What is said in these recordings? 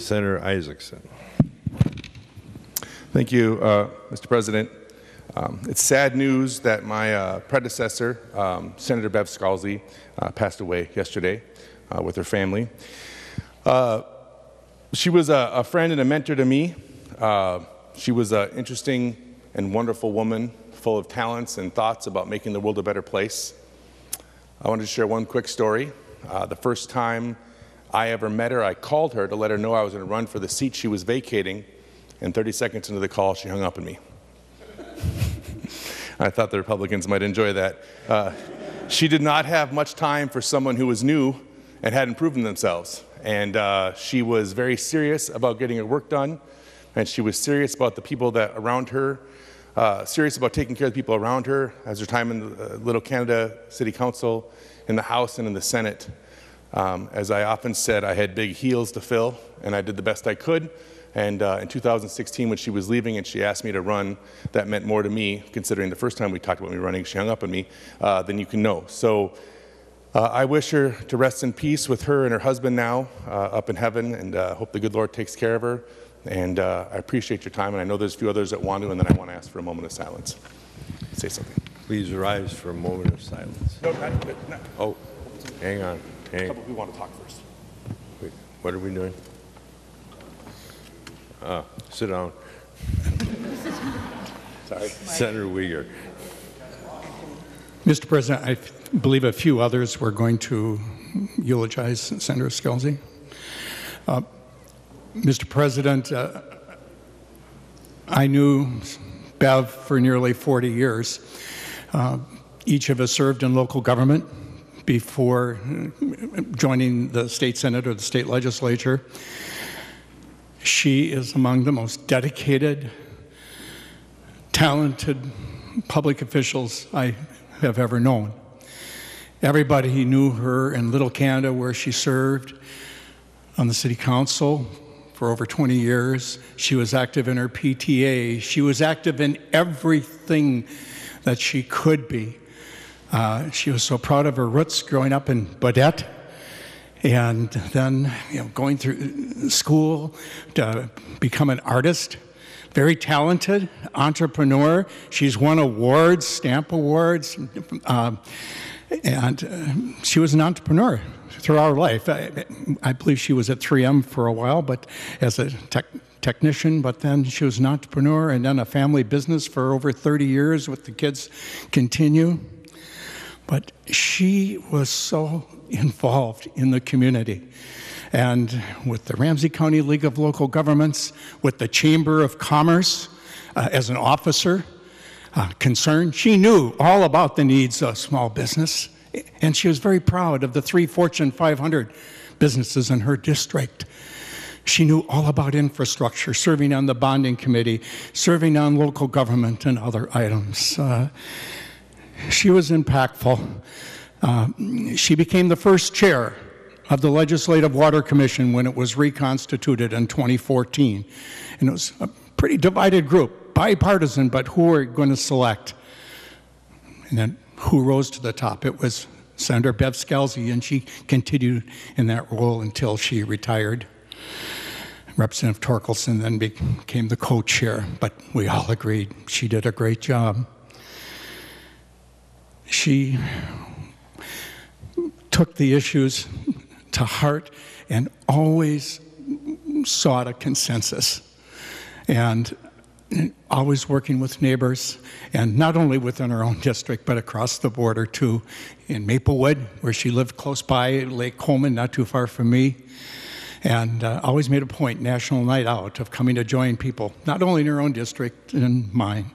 Senator Isaacson. Thank you, Mr. President. It's sad news that my predecessor, Senator Bev Scalze, passed away yesterday with her family. She was a friend and a mentor to me. She was an interesting and wonderful woman, full of talents and thoughts about making the world a better place. I wanted to share one quick story. The first time I ever met her, I called her to let her know I was going to run for the seat she was vacating, and 30 seconds into the call, she hung up on me. I thought the Republicans might enjoy that. She did not have much time for someone who was new and hadn't proven themselves. And she was very serious about getting her work done, and she was serious about the people that around her, serious about taking care of the people around her. As her time in the Little Canada City Council, in the House and in the Senate, as I often said, I had big heels to fill, and I did the best I could. And in 2016, when she was leaving and she asked me to run, that meant more to me, considering the first time we talked about me running, she hung up on me, than you can know. So I wish her to rest in peace with her and her husband now up in heaven, and hope the good Lord takes care of her. And I appreciate your time, and I know there's a few others that want to, and then I want to ask for a moment of silence. Say something. Please rise for a moment of silence. No, not. Oh, hang on. We want to talk first. Wait, what are we doing? Sit down. Sorry. Senator Uyghur. Mr. President, I believe a few others were going to eulogize Senator Scalze. Mr. President, I knew Bev for nearly 40 years. Each of us served in local government before joining the state senate or the state legislature. She is among the most dedicated, talented public officials I have ever known. Everybody knew her in Little Canada, where she served on the city council for over 20 years. She was active in her PTA. She was active in everything that she could be. She was so proud of her roots growing up in Baudette, and then going through school to become an artist. Very talented entrepreneur. She's won awards, stamp awards, and she was an entrepreneur throughout her life. I believe she was at 3M for a while, but as a technician, but then she was an entrepreneur and then a family business for over 30 years with the kids continue. But she was so involved in the community. And with the Ramsey County League of Local Governments, with the Chamber of Commerce, as an officer concerned, she knew all about the needs of small business. And she was very proud of the 3 Fortune 500 businesses in her district. She knew all about infrastructure, serving on the bonding committee, serving on local government and other items. She was impactful. She became the first chair of the Legislative Water Commission when it was reconstituted in 2014. And it was a pretty divided group, bipartisan, but who were going to select? And then who rose to the top? It was Senator Bev Scalze, and she continued in that role until she retired. Representative Torkelson then became the co-chair, but we all agreed she did a great job. She took the issues to heart and always sought a consensus, and always working with neighbors, and not only within her own district, but across the border too, in Maplewood, where she lived close by, Lake Coleman, not too far from me, and always made a point, National Night Out, of coming to join people, not only in her own district and mine.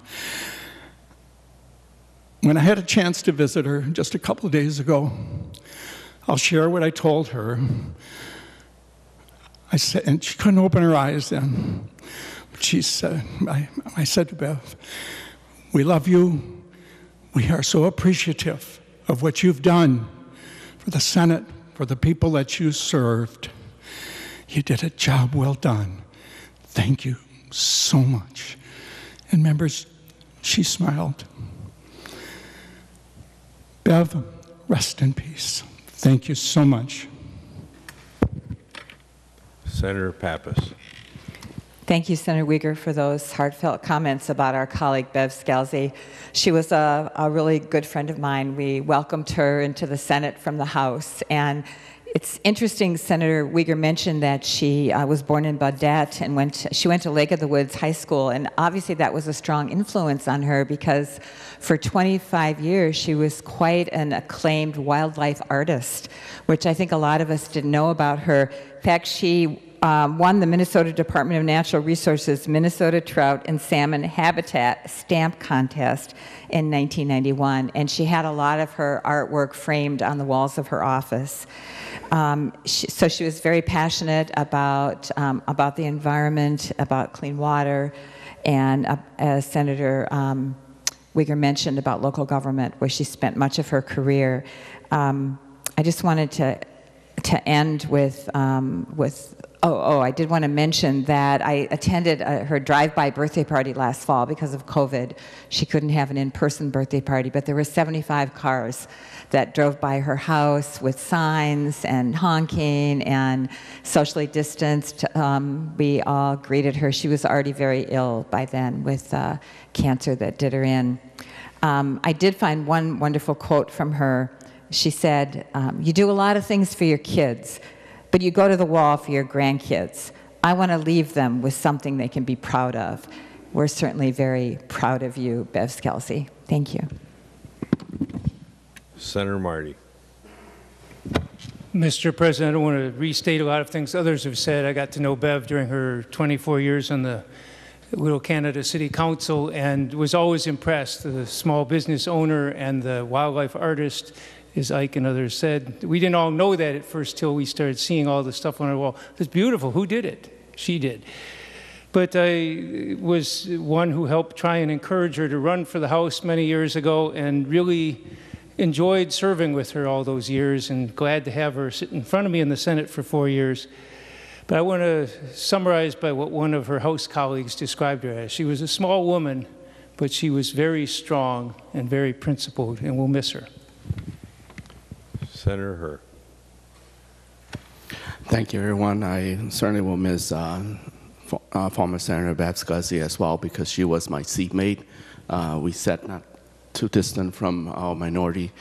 When I had a chance to visit her just a couple of days ago, I'll share what I told her. I said, and she couldn't open her eyes then. She said, I said to Bev, we love you. We are so appreciative of what you've done for the Senate, for the people that you served. You did a job well done. Thank you so much. And members, she smiled. Bev, rest in peace. Thank you so much. Senator Pappas. Thank you, Senator Uyghur, for those heartfelt comments about our colleague, Bev Scalze. She was a really good friend of mine. We welcomed her into the Senate from the House. And it's interesting, Senator Uyghur mentioned that she was born in Baudette and she went to Lake of the Woods High School. And obviously that was a strong influence on her because for 25 years she was quite an acclaimed wildlife artist, which I think a lot of us didn't know about her. In fact, she won the Minnesota Department of Natural Resources Minnesota Trout and Salmon Habitat Stamp Contest in 1991, and she had a lot of her artwork framed on the walls of her office. So she was very passionate about the environment, about clean water, and as Senator Uyghur mentioned, about local government, where she spent much of her career. I just wanted to end with I did want to mention that I attended her drive-by birthday party last fall because of COVID. She couldn't have an in-person birthday party, but there were 75 cars that drove by her house with signs and honking and socially distanced. We all greeted her. She was already very ill by then with cancer that did her in. I did find one wonderful quote from her. She said, "You do a lot of things for your kids, but you go to the wall for your grandkids. I want to leave them with something they can be proud of." We're certainly very proud of you, Bev Scalze. Thank you. Senator Marty. Mr. President, I don't want to restate a lot of things others have said. I got to know Bev during her 24 years on the Little Canada City Council and was always impressed. The small business owner and the wildlife artist, as Ike and others said. We didn't all know that at first till we started seeing all the stuff on our wall. It's beautiful. Who did it? She did. But I was one who helped try and encourage her to run for the House many years ago and really enjoyed serving with her all those years and glad to have her sit in front of me in the Senate for 4 years. But I want to summarize by what one of her House colleagues described her as. She was a small woman, but she was very strong and very principled, and we'll miss her. Senator Herr. Thank you, everyone. I certainly will miss former Senator Bev Scalze as well because she was my seatmate. We sat not too distant from our minority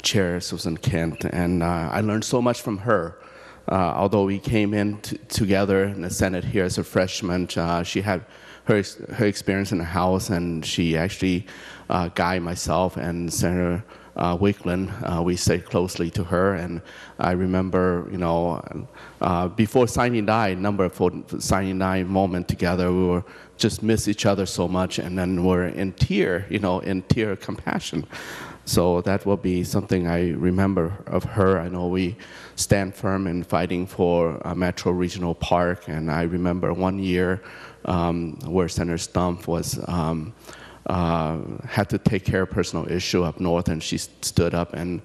chair, Susan Kent, and I learned so much from her. Although we came in together in the Senate here as a freshman, she had her experience in the House, and she actually guided myself and Senator Wickland. We stayed closely to her, and I remember, before signing die, number for signing die moment together, we were just miss each other so much, and then we're in tear, in tear of compassion. So that will be something I remember of her. I know we stand firm in fighting for a Metro Regional Park, and I remember one year where Senator Stumpf was had to take care of personal issue up north, and she stood up and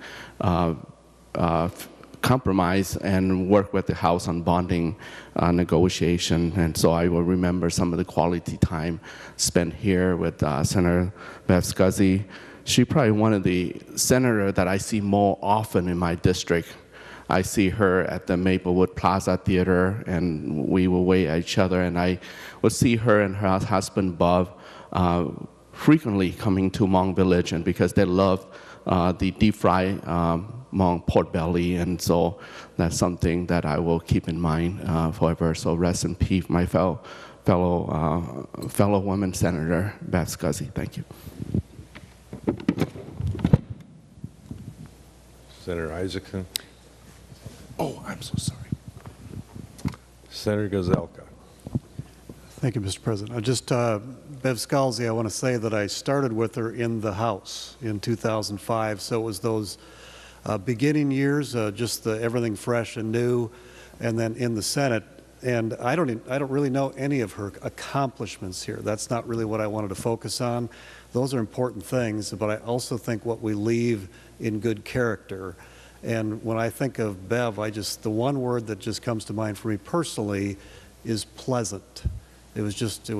compromise and work with the House on bonding negotiation. And so I will remember some of the quality time spent here with Senator Bev Scalze. She's probably one of the senators that I see more often in my district. I see her at the Maplewood Plaza Theater, and we will wave at each other, and I would see her and her husband, Bob, frequently coming to Hmong Village, and because they love the deep fried Hmong pork belly, and so that's something that I will keep in mind forever. So rest in peace, my fellow woman senator, Bev Scalze. Thank you. Senator Isaacson. Oh, I'm so sorry. Senator Gazelka. Thank you, Mr. President. Bev Scalze, I want to say that I started with her in the House in 2005, so it was those beginning years, just everything fresh and new, and then in the Senate. And I don't really know any of her accomplishments here. That's not really what I wanted to focus on. Those are important things, but I also think what we leave in good character. And when I think of Bev, the one word that just comes to mind for me personally is pleasant. It was just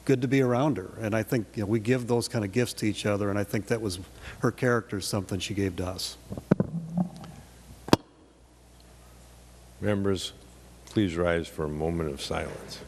good to be around her. And I think we give those kind of gifts to each other, and I think that was her character, something she gave to us. Members, please rise for a moment of silence.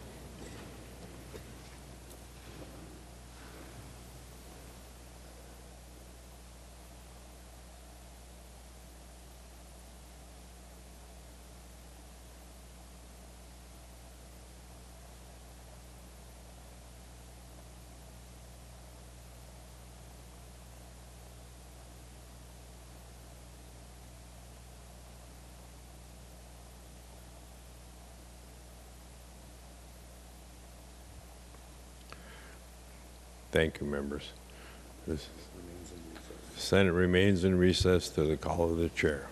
Thank you, members. The Senate remains in recess to the call of the chair.